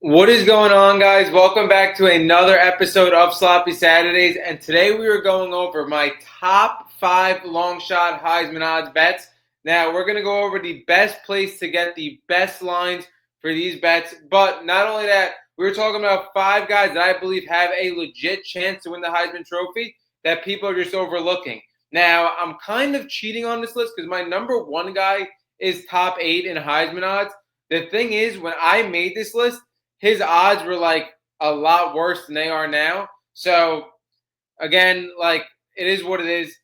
What is going on, guys? Welcome back to another episode of Sloppy Saturdays. And today we are going over my top 5 long shot Heisman odds bets. Now, we're going to go over the best place to get the best lines for these bets. But not only that, we're talking about 5 guys that I believe have a legit chance to win the Heisman Trophy that people are just overlooking. Now, I'm kind of cheating on this list because my number 1 guy is top 8 in Heisman odds. The thing is, when I made this list, his odds were like a lot worse than they are now. So again, like it is what it is.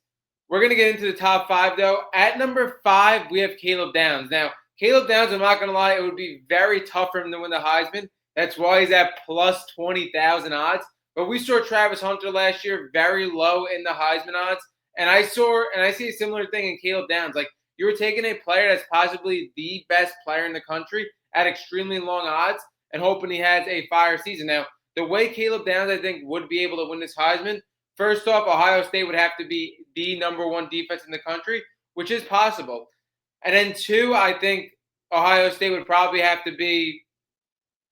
We're gonna get into the top 5 though. At number 5, we have Caleb Downs. Now, Caleb Downs, I'm not gonna lie, it would be very tough for him to win the Heisman. That's why he's at plus 20,000 odds. But we saw Travis Hunter last year very low in the Heisman odds, and I see a similar thing in Caleb Downs. Like you were taking a player that's possibly the best player in the country at extremely long odds and hoping he has a fire season. Now, the way Caleb Downs, I think, would be able to win this Heisman, first off, Ohio State would have to be the number 1 defense in the country, which is possible. And then 2, I think Ohio State would probably have to be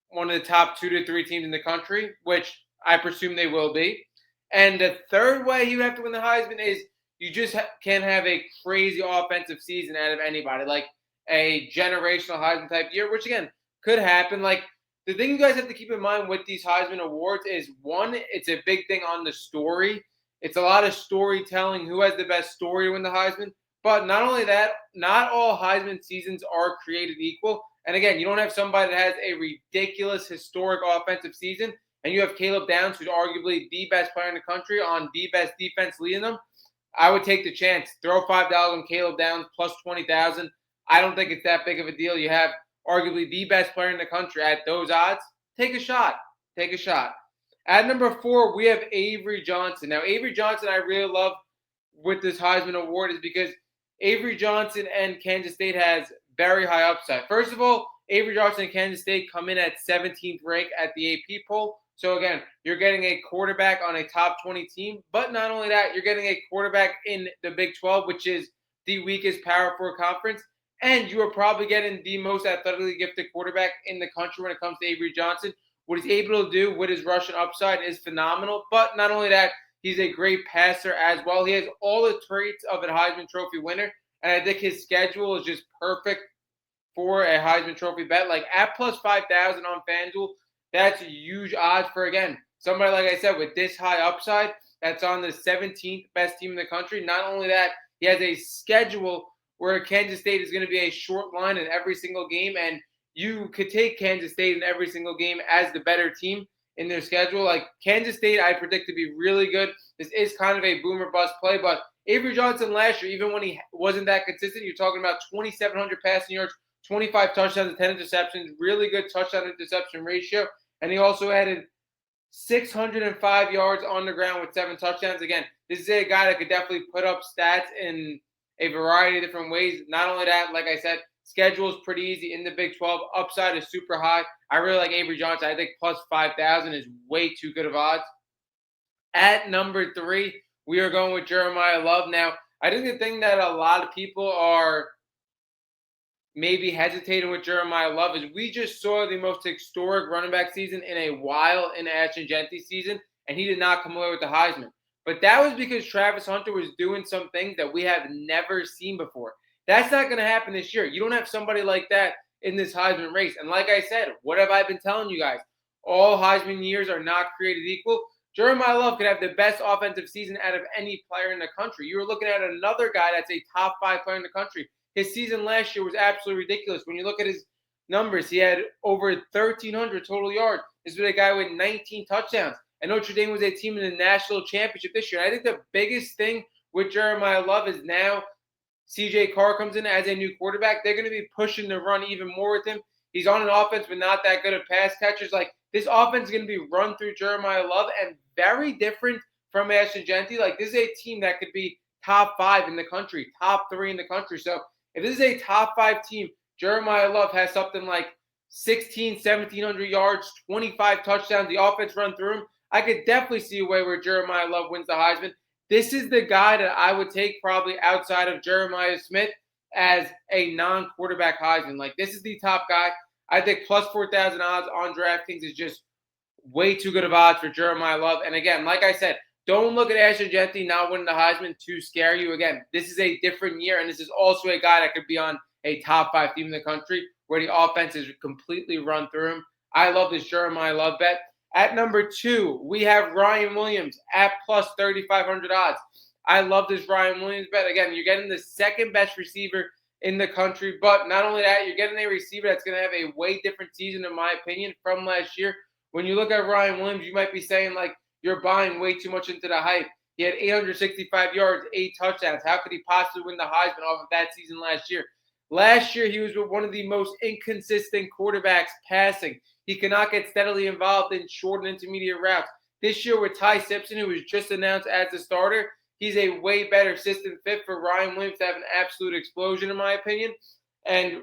one of the top 2 to 3 teams in the country, which I presume they will be. And the third way he would have to win the Heisman is you just can't have a crazy offensive season out of anybody, like a generational Heisman type year, which again could happen. Like the thing you guys have to keep in mind with these Heisman Awards is, one, it's a big thing on the story. It's a lot of storytelling, who has the best story to win the Heisman. But not only that, not all Heisman seasons are created equal. And again, you don't have somebody that has a ridiculous historic offensive season, and you have Caleb Downs, who's arguably the best player in the country on the best defense leading them. I would take the chance. Throw $5 on Caleb Downs plus 20,000. I don't think it's that big of a deal. You have arguably the best player in the country at those odds. Take a shot. Take a shot. At number 4, we have Avery Johnson. Now, Avery Johnson, I really love with this Heisman Award is because Avery Johnson and Kansas State has very high upside. First of all, Avery Johnson and Kansas State come in at 17th rank at the AP poll. So again, you're getting a quarterback on a top 20 team. But not only that, you're getting a quarterback in the Big 12, which is the weakest Power 4 conference. And you are probably getting the most athletically gifted quarterback in the country when it comes to Avery Johnson. What he's able to do with his rushing upside is phenomenal. But not only that, he's a great passer as well. He has all the traits of a Heisman Trophy winner. And I think his schedule is just perfect for a Heisman Trophy bet. Like at plus 5,000 on FanDuel, that's huge odds for, again, somebody, like I said, with this high upside that's on the 17th best team in the country. Not only that, he has a schedule where Kansas State is going to be a short line in every single game, and you could take Kansas State in every single game as the better team in their schedule. Like Kansas State, I predict to be really good. This is kind of a boomer bust play, but Avery Johnson last year, even when he wasn't that consistent, you're talking about 2,700 passing yards, 25 touchdowns, and 10 interceptions, really good touchdown-interception ratio, and he also added 605 yards on the ground with 7 touchdowns. Again, this is a guy that could definitely put up stats in a variety of different ways. Not only that, like I said, schedule is pretty easy in the Big 12. Upside is super high. I really like Avery Johnson. I think plus 5,000 is way too good of odds. At number 3, we are going with Jeremiah Love. Now, I think the thing that a lot of people are maybe hesitating with Jeremiah Love is we just saw the most historic running back season in a while in Ashton Genty's season, and he did not come away with the Heisman. But that was because Travis Hunter was doing some things that we have never seen before. That's not going to happen this year. You don't have somebody like that in this Heisman race. And like I said, what have I been telling you guys? All Heisman years are not created equal. Jeremiah Love could have the best offensive season out of any player in the country. You were looking at another guy that's a top 5 player in the country. His season last year was absolutely ridiculous. When you look at his numbers, he had over 1,300 total yards. This was a guy with 19 touchdowns. And Notre Dame was a team in the national championship this year. I think the biggest thing with Jeremiah Love is now CJ Carr comes in as a new quarterback. They're going to be pushing the run even more with him. He's on an offense but not that good at pass catchers. Like this offense is going to be run through Jeremiah Love and very different from Ashton Genty. Like this is a team that could be top 5 in the country, top 3 in the country. So if this is a top 5 team, Jeremiah Love has something like 1,700 yards, 25 touchdowns. The offense run through him. I could definitely see a way where Jeremiah Love wins the Heisman. This is the guy that I would take probably outside of Jeremiah Smith as a non-quarterback Heisman. Like, this is the top guy. I think plus 4,000 odds on DraftKings is just way too good of odds for Jeremiah Love. And again, like I said, don't look at Ashton Jeffy not winning the Heisman to scare you. Again, this is a different year, and this is also a guy that could be on a top 5 team in the country where the offense is completely run through him. I love this Jeremiah Love bet. At number 2, we have Ryan Williams at plus 3,500 odds. I love this Ryan Williams bet. Again, you're getting the second best receiver in the country, but not only that, you're getting a receiver that's going to have a way different season, in my opinion, from last year. When you look at Ryan Williams, you might be saying, like, you're buying way too much into the hype. He had 865 yards, 8 touchdowns. How could he possibly win the Heisman off of that season last year? Last year, he was one of the most inconsistent quarterbacks passing. He cannot get steadily involved in short and intermediate routes. This year with Ty Simpson, who was just announced as the starter, he's a way better system fit for Ryan Williams to have an absolute explosion, in my opinion. And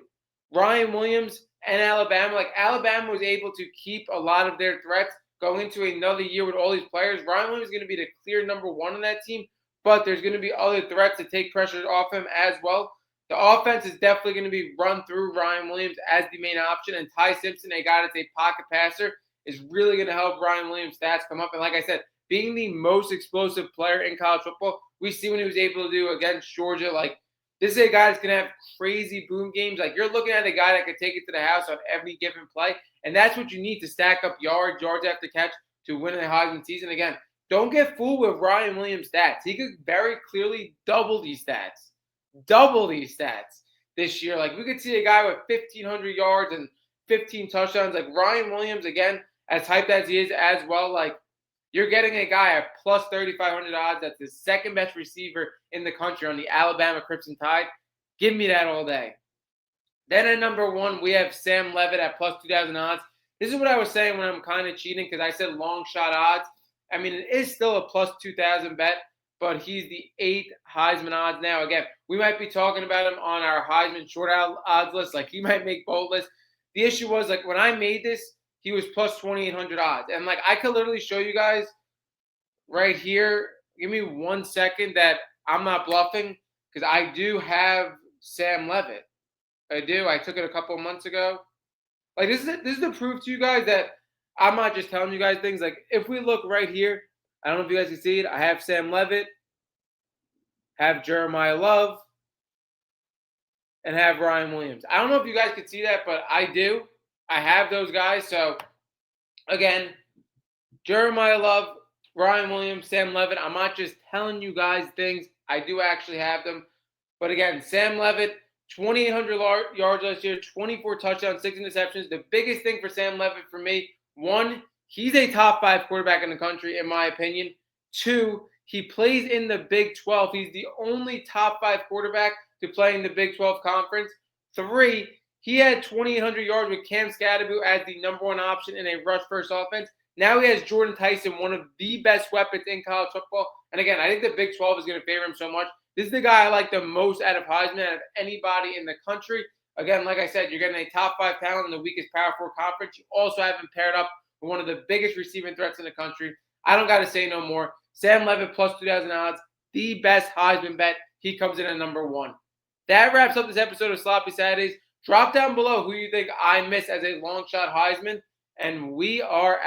Ryan Williams and Alabama was able to keep a lot of their threats going into another year with all these players. Ryan Williams is going to be the clear number 1 on that team, but there's going to be other threats to take pressure off him as well. The offense is definitely going to be run through Ryan Williams as the main option, and Ty Simpson, a guy that's a pocket passer, is really going to help Ryan Williams' stats come up. And like I said, being the most explosive player in college football, we see when he was able to do against Georgia. Like, this is a guy that's going to have crazy boom games. Like, you're looking at a guy that could take it to the house on every given play, and that's what you need to stack up yards after catch to win the Heisman season. Again, don't get fooled with Ryan Williams' stats. He could very clearly double these stats this year. Like, we could see a guy with 1,500 yards and 15 touchdowns. Like, Ryan Williams, again, as hyped as he is as well, like, you're getting a guy at plus 3,500 odds that's the second best receiver in the country on the Alabama Crimson Tide. Give me that all day. Then at number 1, we have Sam Levitt at plus 2,000 odds. This is what I was saying when I'm kind of cheating, because I said long shot odds. I mean, it is still a plus 2,000 bet, but he's the 8th Heisman odds now. Again, we might be talking about him on our Heisman short odds list. Like, he might make both lists. The issue was, like, when I made this, he was plus 2,800 odds. And, like, I could literally show you guys right here. Give me 1 second that I'm not bluffing, because I do have Sam Levitt. I do. I took it a couple of months ago. Like, this is the proof to you guys that I'm not just telling you guys things. Like, if we look right here, I don't know if you guys can see it. I have Sam Levitt, have Jeremiah Love, and have Ryan Williams. I don't know if you guys can see that, but I do. I have those guys. So, again, Jeremiah Love, Ryan Williams, Sam Levitt. I'm not just telling you guys things. I do actually have them. But, again, Sam Levitt, 2,800 yards last year, 24 touchdowns, 6 interceptions. The biggest thing for Sam Levitt for me, 1, he's a top 5 quarterback in the country, in my opinion. 2, he plays in the Big 12. He's the only top 5 quarterback to play in the Big 12 conference. 3, he had 2,800 yards with Cam Scadaboo as the number 1 option in a rush-first offense. Now he has Jordan Tyson, one of the best weapons in college football. And again, I think the Big 12 is going to favor him so much. This is the guy I like the most out of Heisman, out of anybody in the country. Again, like I said, you're getting a top 5 talent in the weakest Power 4 conference. You also have him paired up with one of the biggest receiving threats in the country. I don't got to say no more. Sam Levitt plus 2,000 odds, the best Heisman bet. He comes in at number 1. That wraps up this episode of Sloppy Saturdays. Drop down below who you think I missed as a long shot Heisman, and we are out.